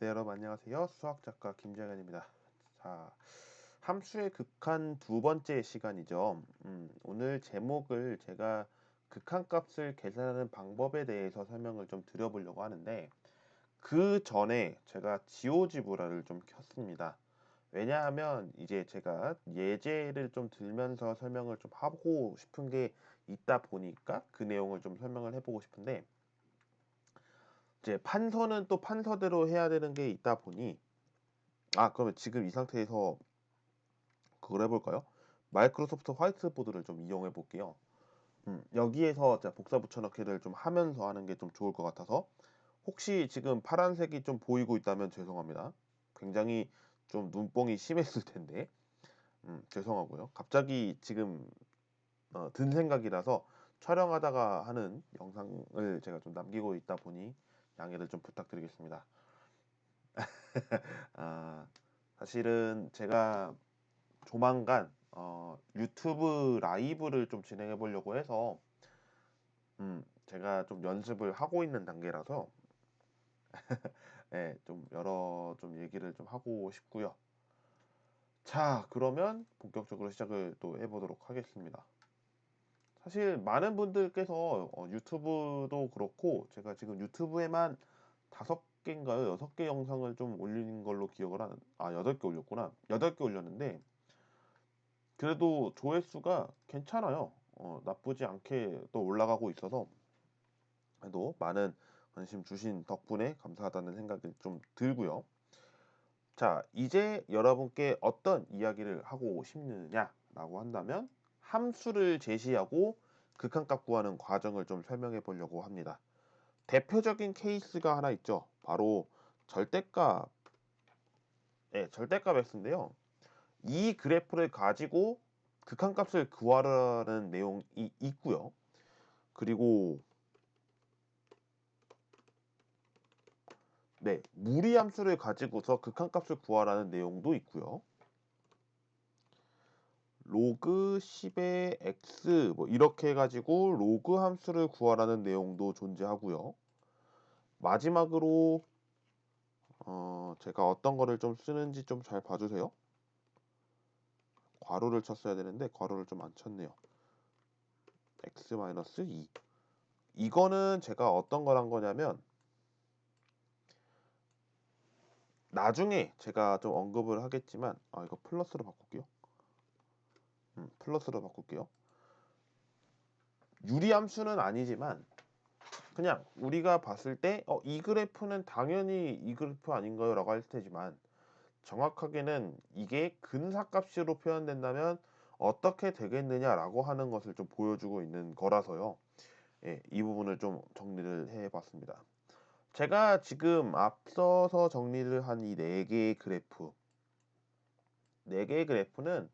네, 여러분 안녕하세요. 수학작가 김재현입니다. 자, 함수의 극한 두 번째 시간이죠. 오늘 제목을 제가 극한값을 계산하는 방법에 대해서 설명을 좀 드려보려고 하는데 그 전에 제가 지오지브라를 좀 켰습니다. 왜냐하면 이제 제가 예제를 좀 들면서 설명을 좀 하고 싶은 게 있다 보니까 그 내용을 좀 설명을 해보고 싶은데 이제 판서는 또 판서대로 해야 되는 게 있다 보니 그러면 지금 이 상태에서 그걸 해볼까요? 마이크로소프트 화이트보드를 좀 이용해 볼게요. 여기에서 자 복사 붙여넣기를 좀 하면서 하는 게 좀 좋을 것 같아서 혹시 지금 파란색이 좀 보이고 있다면 죄송합니다. 굉장히 좀 눈뽕이 심했을 텐데 죄송하고요. 갑자기 지금 든 생각이라서 촬영하다가 하는 영상을 제가 좀 남기고 있다 보니 양해를 좀 부탁드리겠습니다. 아, 사실은 제가 조만간 유튜브 라이브를 좀 진행해 보려고 해서 제가 좀 연습을 하고 있는 단계라서 예, 좀 여러 좀 얘기를 좀 하고 싶고요. 자, 그러면 본격적으로 시작을 또 해보도록 하겠습니다. 사실 많은 분들께서 유튜브도 그렇고 제가 지금 유튜브에만 5개인가요? 6개 영상을 좀 올린 걸로 기억을 하는 8개 올렸구나. 8개 올렸는데 그래도 조회수가 괜찮아요. 나쁘지 않게 또 올라가고 있어서 또 많은 관심 주신 덕분에 감사하다는 생각이 좀 들고요. 자, 이제 여러분께 어떤 이야기를 하고 싶느냐라고 한다면 함수를 제시하고 극한값 구하는 과정을 좀 설명해 보려고 합니다. 대표적인 케이스가 하나 있죠. 바로 절대값, 절대값 x인데요. 이 그래프를 가지고 극한값을 구하라는 내용이 있고요. 그리고 무리함수를 가지고서 극한값을 구하라는 내용도 있고요. 로그 10의 x 뭐 이렇게 해가지고 로그 함수를 구하라는 내용도 존재하고요. 마지막으로 제가 어떤 거를 좀 쓰는지 좀 잘 봐주세요. 괄호를 쳤어야 되는데 괄호를 좀 안 쳤네요. x-2 이거는 제가 어떤 걸 한 거냐면 나중에 제가 좀 언급을 하겠지만 이거 플러스로 바꿀게요. 플러스로 바꿀게요. 유리함수는 아니지만 그냥 우리가 봤을 때 이 그래프는 당연히 이 그래프 아닌가요? 라고 할 테지만 정확하게는 이게 근사값으로 표현된다면 어떻게 되겠느냐라고 하는 것을 좀 보여주고 있는 거라서요. 예, 이 부분을 좀 정리를 해봤습니다. 제가 지금 앞서서 정리를 한 이 4개의 그래프 4개의 그래프는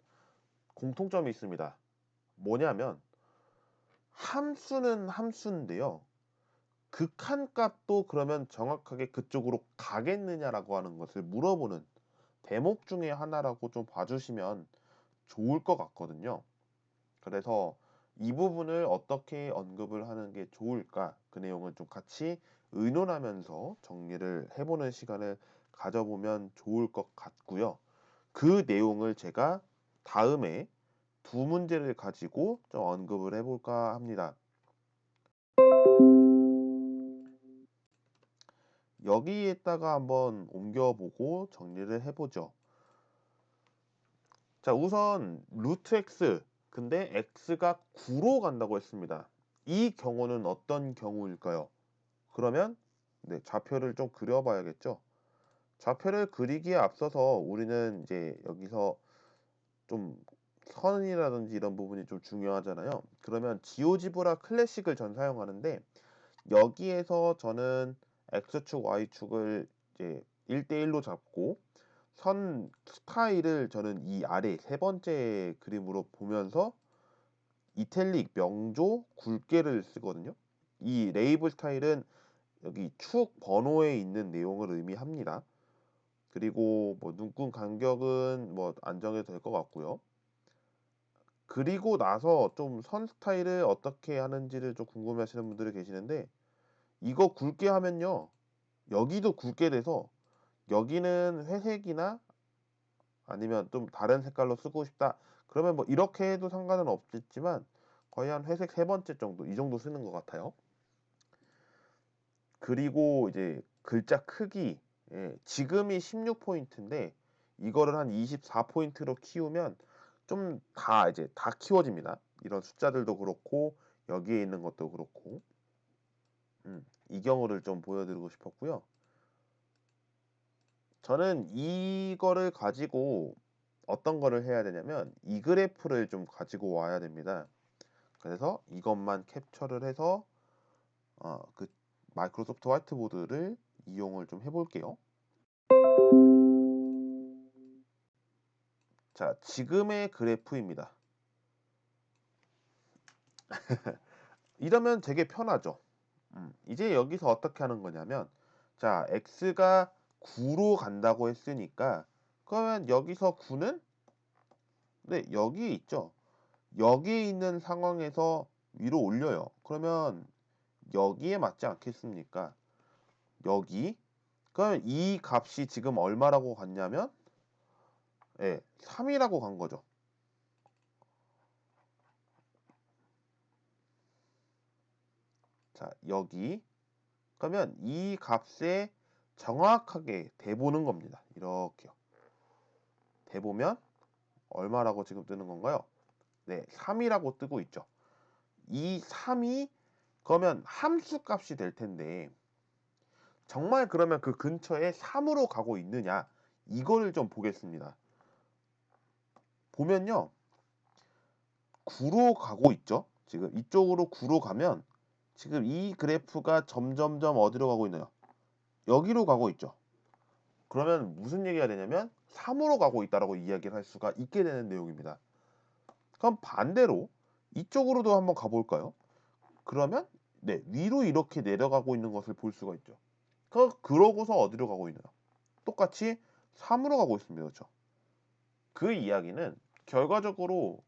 공통점이 있습니다. 뭐냐면 함수는 함수인데요. 극한값도 그러면 정확하게 그쪽으로 가겠느냐라고 하는 것을 물어보는 대목 중에 하나라고 좀 봐주시면 좋을 것 같거든요. 그래서 이 부분을 어떻게 언급을 하는 게 좋을까 그 내용을 좀 같이 의논하면서 정리를 해보는 시간을 가져보면 좋을 것 같고요. 그 내용을 제가 다음에 두 문제를 가지고 좀 언급을 해볼까 합니다. 여기에다가 한번 옮겨보고 정리를 해보죠. 자, 우선 루트 x 근데 x가 9로 간다고 했습니다. 이 경우는 어떤 경우일까요? 그러면 좌표를 좀 그려봐야겠죠. 좌표를 그리기에 앞서서 우리는 이제 여기서 좀 선이라든지 이런 부분이 좀 중요하잖아요. 그러면 지오지브라 클래식을 전 사용하는데 여기에서 저는 x축, y축을 이제 1대1로 잡고 선 스타일을 저는 이 아래 세 번째 그림으로 보면서 이탈릭, 명조, 굵게를 쓰거든요. 이 레이블 스타일은 여기 축 번호에 있는 내용을 의미합니다. 그리고 뭐 눈금 간격은 뭐 안정해도 될 것 같고요. 그리고 나서 좀 선 스타일을 어떻게 하는지를 좀 궁금해하시는 분들이 계시는데 이거 굵게 하면요. 여기도 굵게 돼서 여기는 회색이나 아니면 좀 다른 색깔로 쓰고 싶다. 그러면 뭐 이렇게 해도 상관은 없겠지만 거의 한 회색 세 번째 정도 이 정도 쓰는 것 같아요. 그리고 이제 글자 크기 지금이 16포인트인데 이거를 한 24포인트로 키우면 좀 다 이제 다 키워집니다. 이런 숫자들도 그렇고 여기에 있는 것도 그렇고 이 경우를 좀 보여드리고 싶었고요. 저는 이거를 가지고 어떤 거를 해야 되냐면 이 그래프를 좀 가지고 와야 됩니다. 그래서 이것만 캡처를 해서 그 마이크로소프트 화이트보드를 이용을 좀 해볼게요. 자, 지금의 그래프입니다. 이러면 되게 편하죠. 이제 여기서 어떻게 하는 거냐면 자, x가 9로 간다고 했으니까 그러면 여기서 9는 네, 여기 있죠. 여기에 있는 상황에서 위로 올려요. 그러면 여기에 맞지 않겠습니까? 여기. 그러면 이 값이 지금 얼마라고 갔냐면 3이라고 간 거죠. 자, 여기. 그러면 이 값에 정확하게 대보는 겁니다. 이렇게요. 대보면 얼마라고 지금 뜨는 건가요? 네, 3이라고 뜨고 있죠. 이 3이 그러면 함수 값이 될 텐데 정말 그러면 그 근처에 3으로 가고 있느냐 이거를 좀 보겠습니다. 보면요. 9로 가고 있죠. 지금 이쪽으로 9로 가면 지금 이 그래프가 점점점 어디로 가고 있나요? 여기로 가고 있죠. 그러면 무슨 얘기가 되냐면 3으로 가고 있다라고 이야기를 할 수가 있게 되는 내용입니다. 그럼 반대로 이쪽으로도 한번 가볼까요? 그러면 네, 위로 이렇게 내려가고 있는 것을 볼 수가 있죠. 그러고서 어디로 가고 있나요? 똑같이 3으로 가고 있습니다. 그렇죠? 그 이야기는 결과적으로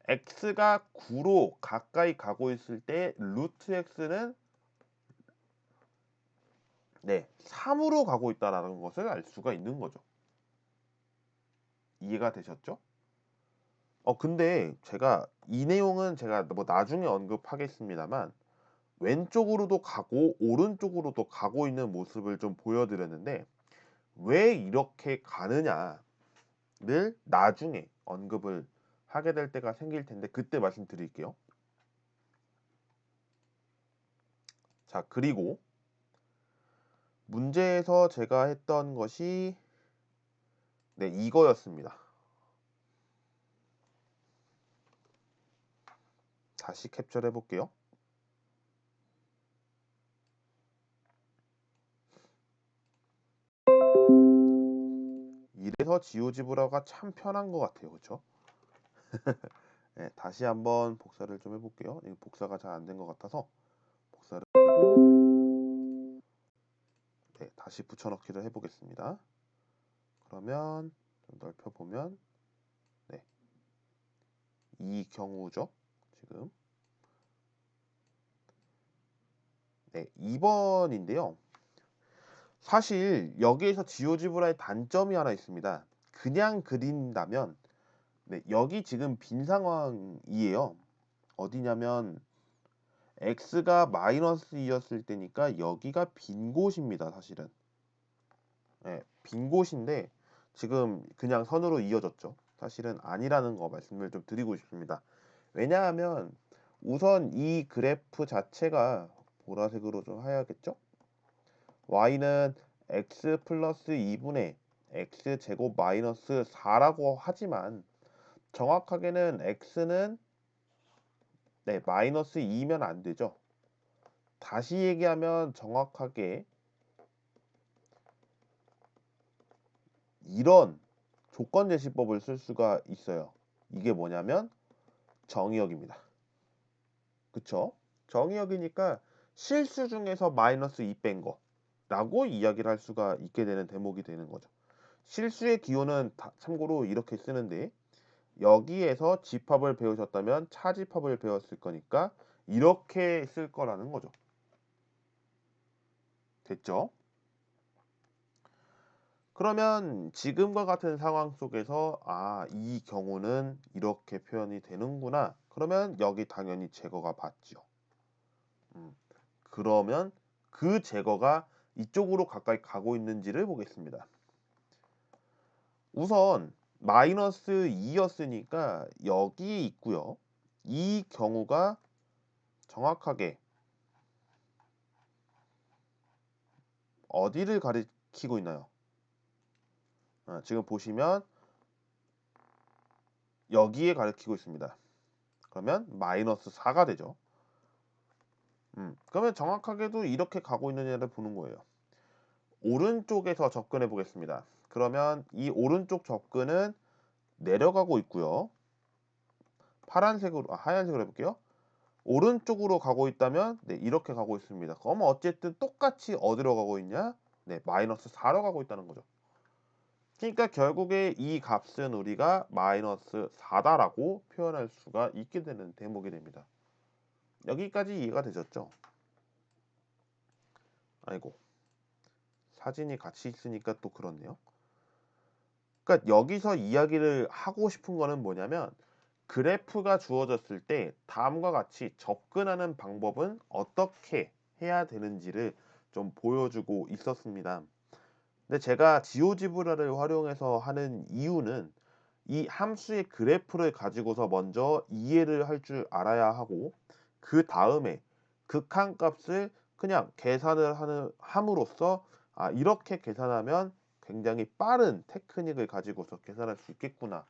x가 9로 가까이 가고 있을 때 루트 x는 네, 3으로 가고 있다라는 것을 알 수가 있는 거죠. 이해가 되셨죠? 근데 제가 이 내용은 제가 뭐 나중에 언급하겠습니다만 왼쪽으로도 가고 오른쪽으로도 가고 있는 모습을 좀 보여드렸는데 왜 이렇게 가느냐를 나중에 언급을 하게 될 때가 생길 텐데 그때 말씀드릴게요. 자, 그리고 문제에서 제가 했던 것이 네, 이거였습니다. 다시 캡처를 해볼게요. 이래서 지오지브라가 참 편한 것 같아요. 그렇죠? 네, 다시 한번 복사를 좀 해볼게요. 이 복사가 잘 안 된 것 같아서 복사를 하고 네, 다시 붙여넣기를 해보겠습니다. 그러면 좀 넓혀보면 네, 이 경우죠. 지금 네, 2번인데요. 사실 여기에서 지오지브라의 단점이 하나 있습니다. 그냥 그린다면 네, 여기 지금 빈 상황이에요. 어디냐면 x가 마이너스 2였을 때니까 여기가 빈 곳입니다. 사실은 빈 곳인데 지금 그냥 선으로 이어졌죠. 사실은 아니라는 거 말씀을 좀 드리고 싶습니다. 왜냐하면 우선 이 그래프 자체가 보라색으로 좀 해야겠죠? y는 x 플러스 2분의 x 제곱 마이너스 4라고 하지만 정확하게는 x는 네, 마이너스 2면 안 되죠. 다시 얘기하면 정확하게 이런 조건 제시법을 쓸 수가 있어요. 이게 뭐냐면 정의역입니다. 그쵸? 정의역이니까 실수 중에서 마이너스 2 뺀 거라고 이야기를 할 수가 있게 되는 대목이 되는 거죠. 실수의 기호는 참고로 이렇게 쓰는데 여기에서 집합을 배우셨다면 차집합을 배웠을 거니까 이렇게 쓸 거라는 거죠. 됐죠? 그러면 지금과 같은 상황 속에서 이 경우는 이렇게 표현이 되는구나. 그러면 여기 당연히 제거가 받죠. 음, 그러면 그 제거가 이쪽으로 가까이 가고 있는지를 보겠습니다. 우선 마이너스 2였으니까 여기 있고요. 이 경우가 정확하게 어디를 가리키고 있나요? 지금 보시면 여기에 가리키고 있습니다. 그러면 마이너스 4가 되죠. 그러면 정확하게도 이렇게 가고 있느냐를 보는 거예요. 오른쪽에서 접근해 보겠습니다. 그러면 이 오른쪽 접근은 내려가고 있고요. 하얀색으로 해볼게요. 오른쪽으로 가고 있다면 이렇게 가고 있습니다. 그러면 어쨌든 똑같이 어디로 가고 있냐? 마이너스 4로 가고 있다는 거죠. 그러니까 결국에 이 값은 우리가 마이너스 4다라고 표현할 수가 있게 되는 대목이 됩니다. 여기까지 이해가 되셨죠? 아이고, 사진이 같이 있으니까 또 그렇네요. 그러니까 여기서 이야기를 하고 싶은 거는 뭐냐면 그래프가 주어졌을 때 다음과 같이 접근하는 방법은 어떻게 해야 되는지를 좀 보여주고 있었습니다. 근데 제가 지오지브라를 활용해서 하는 이유는 이 함수의 그래프를 가지고서 먼저 이해를 할 줄 알아야 하고 그 다음에 극한값을 그냥 함으로써 이렇게 계산하면 굉장히 빠른 테크닉을 가지고서 계산할 수 있겠구나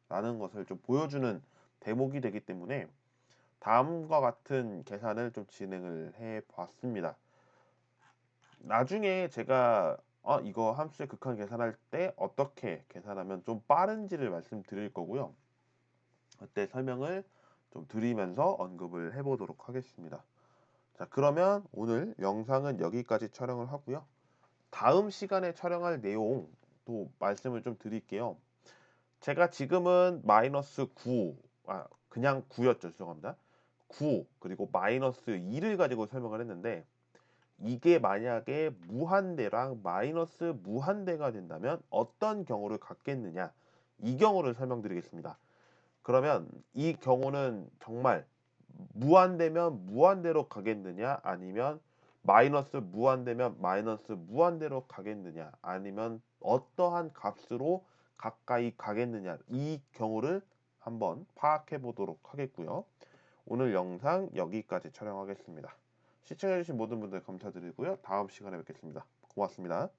라는 것을 좀 보여주는 대목이 되기 때문에 다음과 같은 계산을 좀 진행을 해 봤습니다. 나중에 제가 이거 함수의 극한 계산할 때 어떻게 계산하면 좀 빠른지를 말씀드릴 거고요. 그때 설명을 좀 드리면서 언급을 해보도록 하겠습니다. 자, 그러면 오늘 영상은 여기까지 촬영을 하고요. 다음 시간에 촬영할 내용도 말씀을 좀 드릴게요. 제가 지금은 마이너스 9, 그냥 9였죠. 죄송합니다. 9, 그리고 마이너스 2를 가지고 설명을 했는데 이게 만약에 무한대랑 마이너스 무한대가 된다면 어떤 경우를 갖겠느냐 이 경우를 설명드리겠습니다. 그러면 이 경우는 정말 무한대면 무한대로 가겠느냐 아니면 마이너스 무한대면 마이너스 무한대로 가겠느냐 아니면 어떠한 값으로 가까이 가겠느냐 이 경우를 한번 파악해 보도록 하겠고요. 오늘 영상 여기까지 촬영하겠습니다. 시청해주신 모든 분들 감사드리고요. 다음 시간에 뵙겠습니다. 고맙습니다.